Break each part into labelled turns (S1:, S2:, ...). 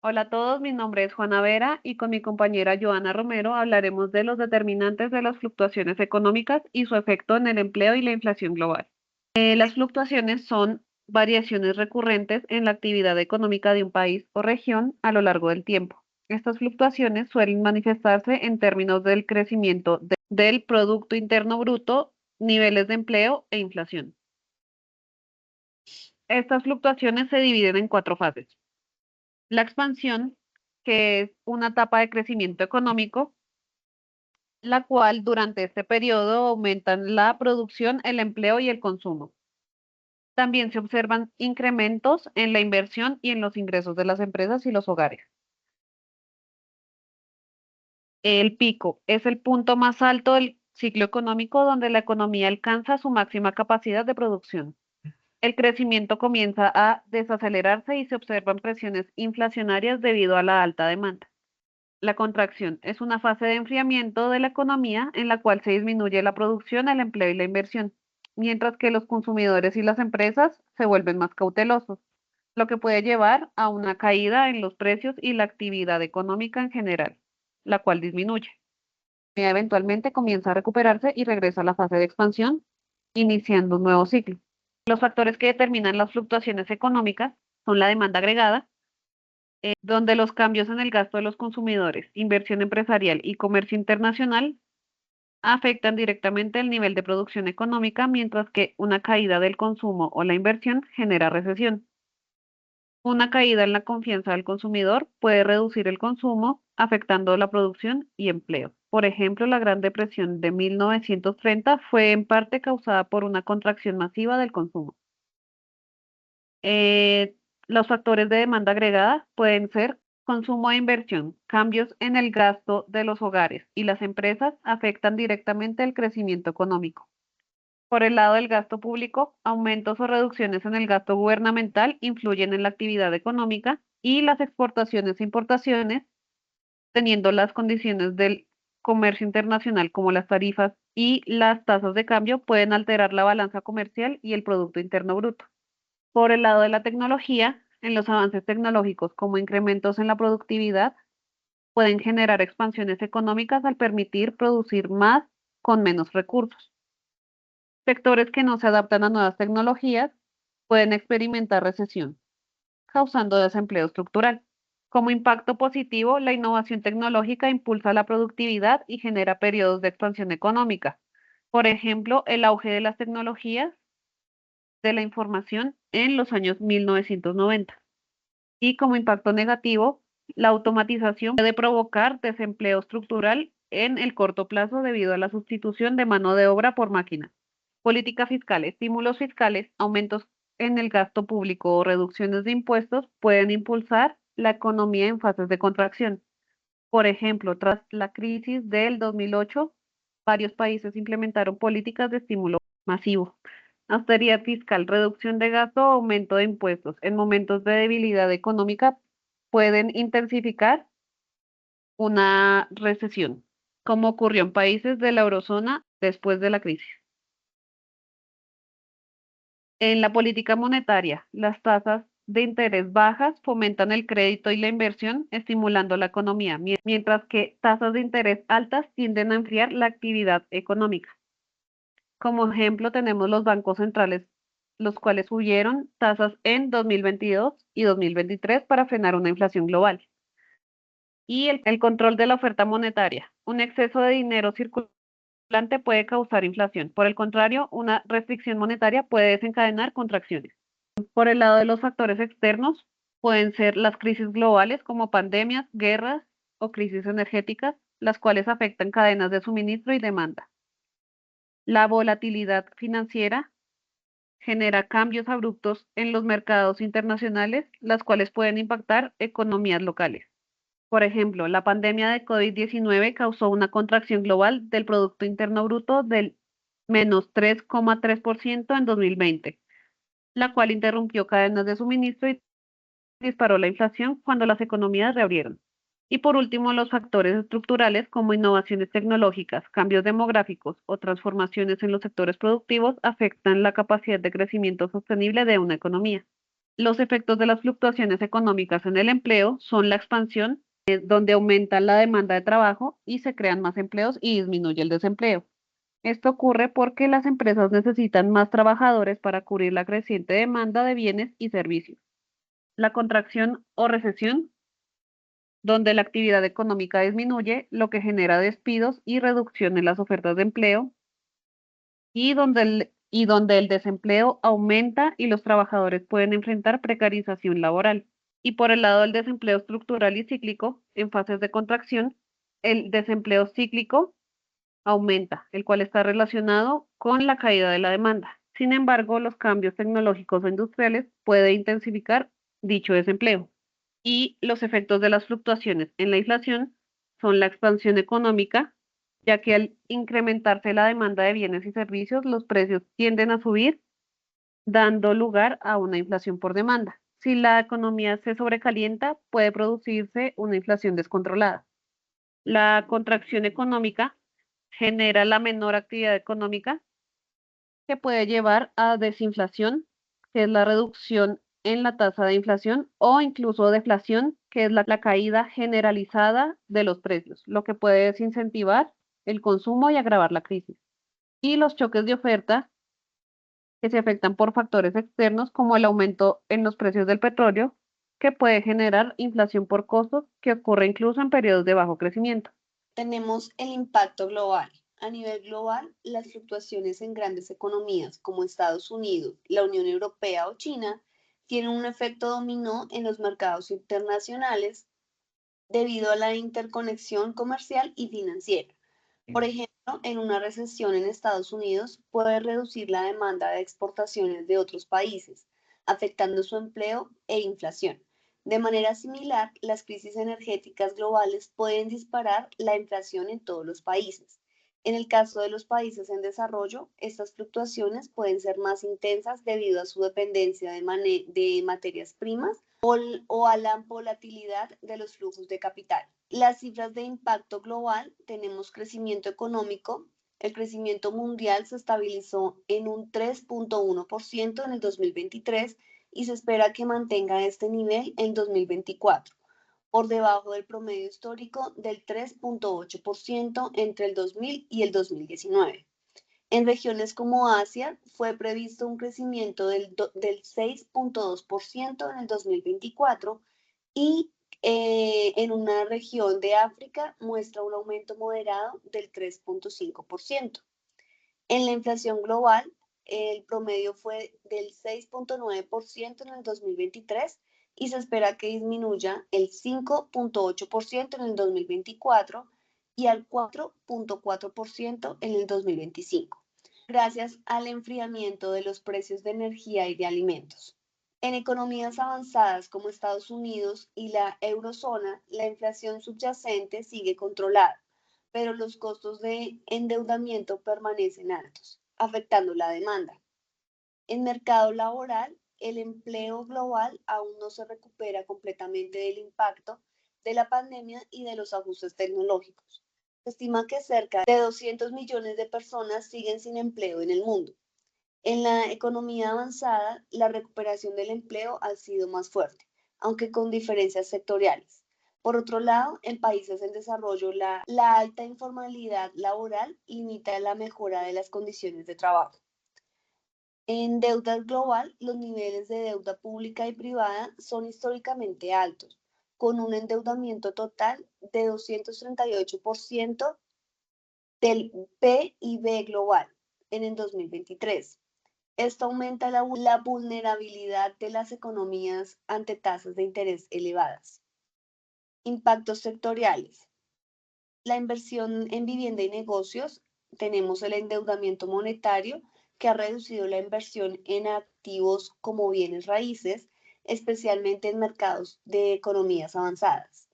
S1: Hola a todos, mi nombre es Juana Vera y con mi compañera Joana Romero hablaremos de los determinantes de las fluctuaciones económicas y su efecto en el empleo y la inflación global. Las fluctuaciones son variaciones recurrentes en la actividad económica de un país o región a lo largo del tiempo. Estas fluctuaciones suelen manifestarse en términos del crecimiento del Producto Interno Bruto, niveles de empleo e inflación. Estas fluctuaciones se dividen en cuatro fases. La expansión, que es una etapa de crecimiento económico, la cual durante este periodo aumentan la producción, el empleo y el consumo. También se observan incrementos en la inversión y en los ingresos de las empresas y los hogares. El pico es el punto más alto del ciclo económico donde la economía alcanza su máxima capacidad de producción. El crecimiento comienza a desacelerarse y se observan presiones inflacionarias debido a la alta demanda. La contracción es una fase de enfriamiento de la economía en la cual se disminuye la producción, el empleo y la inversión, mientras que los consumidores y las empresas se vuelven más cautelosos, lo que puede llevar a una caída en los precios y la actividad económica en general, la cual disminuye. Eventualmente comienza a recuperarse y regresa a la fase de expansión, iniciando un nuevo ciclo. Los factores que determinan las fluctuaciones económicas son la demanda agregada, donde los cambios en el gasto de los consumidores, inversión empresarial y comercio internacional afectan directamente el nivel de producción económica, mientras que una caída del consumo o la inversión genera recesión. Una caída en la confianza del consumidor puede reducir el consumo, afectando la producción y empleo. Por ejemplo, la Gran Depresión de 1930 fue en parte causada por una contracción masiva del consumo. Eh, los factores de demanda agregada pueden ser consumo e inversión, cambios en el gasto de los hogares y las empresas afectan directamente el crecimiento económico. Por el lado del gasto público, aumentos o reducciones en el gasto gubernamental influyen en la actividad económica y las exportaciones e importaciones, teniendo las condiciones del comercio internacional como las tarifas y las tasas de cambio pueden alterar la balanza comercial y el Producto Interno Bruto. Por el lado de la tecnología, en los avances tecnológicos como incrementos en la productividad, pueden generar expansiones económicas al permitir producir más con menos recursos. Sectores que no se adaptan a nuevas tecnologías pueden experimentar recesión, causando desempleo estructural. Como impacto positivo, la innovación tecnológica impulsa la productividad y genera periodos de expansión económica. Por ejemplo, el auge de las tecnologías de la información en los años 1990. Y como impacto negativo, la automatización puede provocar desempleo estructural en el corto plazo debido a la sustitución de mano de obra por máquina. Política fiscal, estímulos fiscales, aumentos en el gasto público o reducciones de impuestos pueden impulsar la economía en fases de contracción. Por ejemplo, tras la crisis del 2008, varios países implementaron políticas de estímulo masivo. Austeridad fiscal, reducción de gasto o aumento de impuestos en momentos de debilidad económica pueden intensificar una recesión, como ocurrió en países de la eurozona después de la crisis. En la política monetaria, las tasas de interés bajas fomentan el crédito y la inversión, estimulando la economía, mientras que tasas de interés altas tienden a enfriar la actividad económica. Como ejemplo, tenemos los bancos centrales, los cuales subieron tasas en 2022 y 2023 para frenar una inflación global. Y el control de la oferta monetaria. Un exceso de dinero circulante puede causar inflación. Por el contrario, una restricción monetaria puede desencadenar contracciones. Por el lado de los factores externos, pueden ser las crisis globales como pandemias, guerras o crisis energéticas, las cuales afectan cadenas de suministro y demanda. La volatilidad financiera genera cambios abruptos en los mercados internacionales, las cuales pueden impactar economías locales. Por ejemplo, la pandemia de COVID-19 causó una contracción global del Producto Interno Bruto del menos 3,3% en 2020, la cual interrumpió cadenas de suministro y disparó la inflación cuando las economías reabrieron. Y por último, los factores estructurales como innovaciones tecnológicas, cambios demográficos o transformaciones en los sectores productivos afectan la capacidad de crecimiento sostenible de una economía. Los efectos de las fluctuaciones económicas en el empleo son la expansión, donde aumenta la demanda de trabajo y se crean más empleos y disminuye el desempleo. Esto ocurre porque las empresas necesitan más trabajadores para cubrir la creciente demanda de bienes y servicios. La contracción o recesión, donde la actividad económica disminuye, lo que genera despidos y reducción en las ofertas de empleo, y donde el desempleo aumenta y los trabajadores pueden enfrentar precarización laboral. Y por el lado del desempleo estructural y cíclico, en fases de contracción, el desempleo cíclico aumenta, el cual está relacionado con la caída de la demanda. Sin embargo, los cambios tecnológicos o industriales pueden intensificar dicho desempleo. Y los efectos de las fluctuaciones en la inflación son la expansión económica, ya que al incrementarse la demanda de bienes y servicios, los precios tienden a subir, dando lugar a una inflación por demanda. Si la economía se sobrecalienta, puede producirse una inflación descontrolada. La contracción económica genera la menor actividad económica, que puede llevar a desinflación, que es la reducción en la tasa de inflación, o incluso deflación, que es la caída generalizada de los precios, lo que puede desincentivar el consumo y agravar la crisis. Y los choques de oferta, que se afectan por factores externos como el aumento en los precios del petróleo, que puede generar inflación por costos, que ocurre incluso en periodos de bajo crecimiento.
S2: Tenemos el impacto global. A nivel global, las fluctuaciones en grandes economías como Estados Unidos, la Unión Europea o China tienen un efecto dominó en los mercados internacionales debido a la interconexión comercial y financiera. Por ejemplo, en una recesión en Estados Unidos puede reducir la demanda de exportaciones de otros países, afectando su empleo e inflación. De manera similar, las crisis energéticas globales pueden disparar la inflación en todos los países. En el caso de los países en desarrollo, estas fluctuaciones pueden ser más intensas debido a su dependencia de materias primas o a la volatilidad de los flujos de capital. Las cifras de impacto global, tenemos crecimiento económico. El crecimiento mundial se estabilizó en un 3.1% en el 2023 y se espera que mantenga este nivel en 2024, por debajo del promedio histórico del 3.8% entre el 2000 y el 2019. En regiones como Asia fue previsto un crecimiento del 6.2% en el 2024 y en una región de África muestra un aumento moderado del 3.5%. En la inflación global, el promedio fue del 6.9% en el 2023 y se espera que disminuya el 5.8% en el 2024 y al 4.4% en el 2025, gracias al enfriamiento de los precios de energía y de alimentos. En economías avanzadas como Estados Unidos y la eurozona, la inflación subyacente sigue controlada, pero los costos de endeudamiento permanecen altos, afectando la demanda. En mercado laboral, el empleo global aún no se recupera completamente del impacto de la pandemia y de los ajustes tecnológicos. Se estima que cerca de 200 millones de personas siguen sin empleo en el mundo. En la economía avanzada, la recuperación del empleo ha sido más fuerte, aunque con diferencias sectoriales. Por otro lado, en países en desarrollo, la alta informalidad laboral limita la mejora de las condiciones de trabajo. En deuda global, los niveles de deuda pública y privada son históricamente altos, con un endeudamiento total de 238% del PIB global en el 2023. Esto aumenta la vulnerabilidad de las economías ante tasas de interés elevadas. Impactos sectoriales. La inversión en vivienda y negocios, tenemos el endeudamiento monetario que ha reducido la inversión en activos como bienes raíces, especialmente en mercados de economías avanzadas.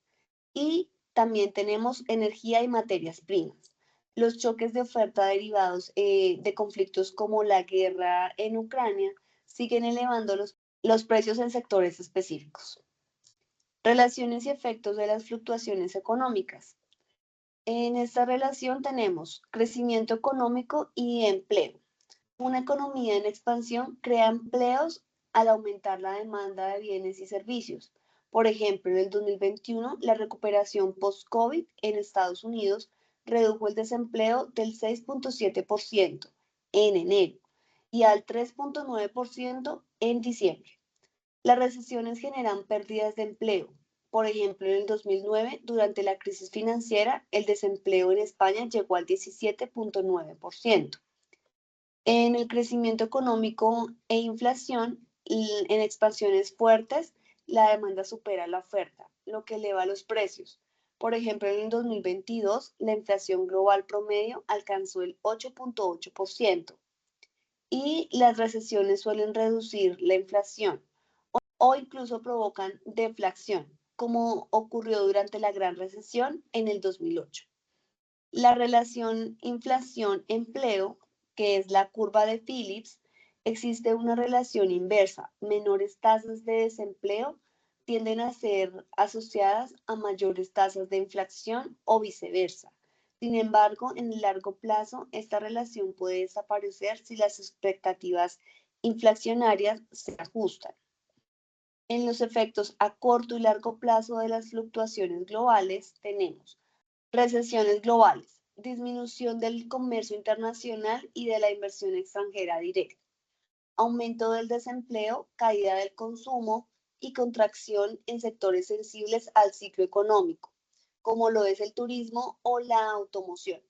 S2: Y también tenemos energía y materias primas. Los choques de oferta derivados de conflictos como la guerra en Ucrania siguen elevando los precios en sectores específicos. Relaciones y efectos de las fluctuaciones económicas. En esta relación tenemos crecimiento económico y empleo. Una economía en expansión crea empleos al aumentar la demanda de bienes y servicios. Por ejemplo, en el 2021, la recuperación post-COVID en Estados Unidos redujo el desempleo del 6,7% en enero y al 3,9% en diciembre. Las recesiones generan pérdidas de empleo. Por ejemplo, en el 2009, durante la crisis financiera, el desempleo en España llegó al 17,9%. En el crecimiento económico e inflación, en expansiones fuertes, la demanda supera la oferta, lo que eleva los precios. Por ejemplo, en el 2022, la inflación global promedio alcanzó el 8,8% y las recesiones suelen reducir la inflación o incluso provocan deflación, como ocurrió durante la Gran Recesión en el 2008. La relación inflación-empleo, que es la curva de Phillips, existe una relación inversa. Menores tasas de desempleo tienden a ser asociadas a mayores tasas de inflación o viceversa. Sin embargo, en el largo plazo, esta relación puede desaparecer si las expectativas inflacionarias se ajustan. En los efectos a corto y largo plazo de las fluctuaciones globales tenemos recesiones globales, disminución del comercio internacional y de la inversión extranjera directa, aumento del desempleo, caída del consumo y contracción en sectores sensibles al ciclo económico, como lo es el turismo o la automoción.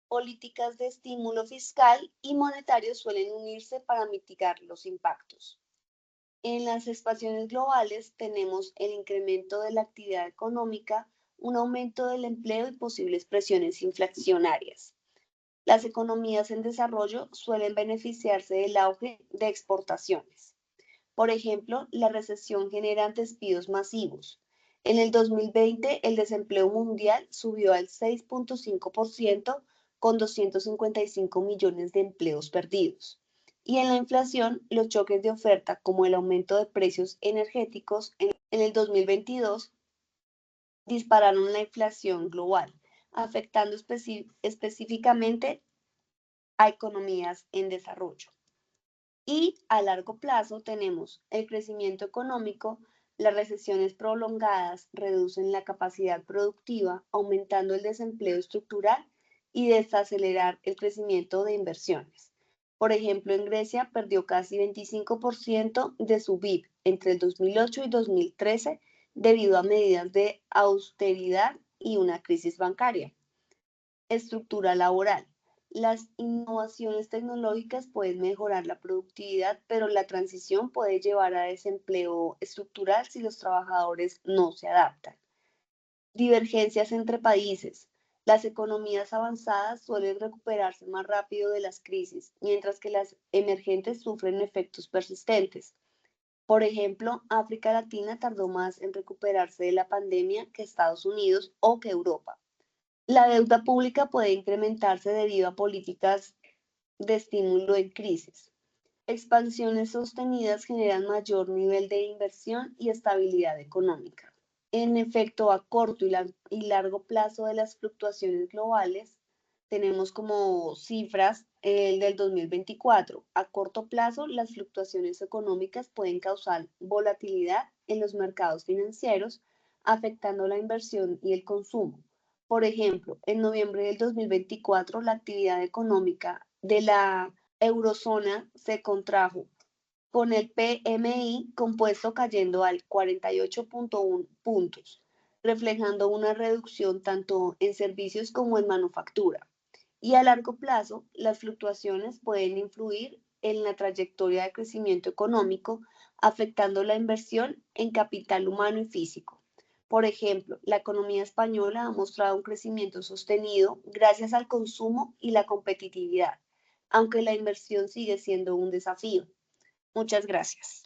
S2: Políticas de estímulo fiscal y monetario suelen unirse para mitigar los impactos. En las expansiones globales tenemos el incremento de la actividad económica, un aumento del empleo y posibles presiones inflacionarias. Las economías en desarrollo suelen beneficiarse del auge de exportaciones. Por ejemplo, la recesión genera despidos masivos. En el 2020, el desempleo mundial subió al 6,5% con 255 millones de empleos perdidos. Y en la inflación, los choques de oferta, como el aumento de precios energéticos en el 2022, dispararon la inflación global, afectando específicamente a economías en desarrollo. Y a largo plazo tenemos el crecimiento económico, las recesiones prolongadas reducen la capacidad productiva, aumentando el desempleo estructural y desacelerar el crecimiento de inversiones. Por ejemplo, en Grecia perdió casi 25% de su PIB entre el 2008 y 2013 debido a medidas de austeridad y una crisis bancaria. Estructura laboral. Las innovaciones tecnológicas pueden mejorar la productividad, pero la transición puede llevar a desempleo estructural si los trabajadores no se adaptan. Divergencias entre países. Las economías avanzadas suelen recuperarse más rápido de las crisis, mientras que las emergentes sufren efectos persistentes. Por ejemplo, África Latina tardó más en recuperarse de la pandemia que Estados Unidos o que Europa. La deuda pública puede incrementarse debido a políticas de estímulo en crisis. Expansiones sostenidas generan mayor nivel de inversión y estabilidad económica. En efecto, a corto y largo plazo de las fluctuaciones globales, tenemos como cifras el del 2024. A corto plazo, las fluctuaciones económicas pueden causar volatilidad en los mercados financieros, afectando la inversión y el consumo. Por ejemplo, en noviembre del 2024, la actividad económica de la eurozona se contrajo, con el PMI compuesto cayendo al 48,1 puntos, reflejando una reducción tanto en servicios como en manufactura. Y a largo plazo, las fluctuaciones pueden influir en la trayectoria de crecimiento económico, afectando la inversión en capital humano y físico. Por ejemplo, la economía española ha mostrado un crecimiento sostenido gracias al consumo y la competitividad, aunque la inversión sigue siendo un desafío. Muchas gracias.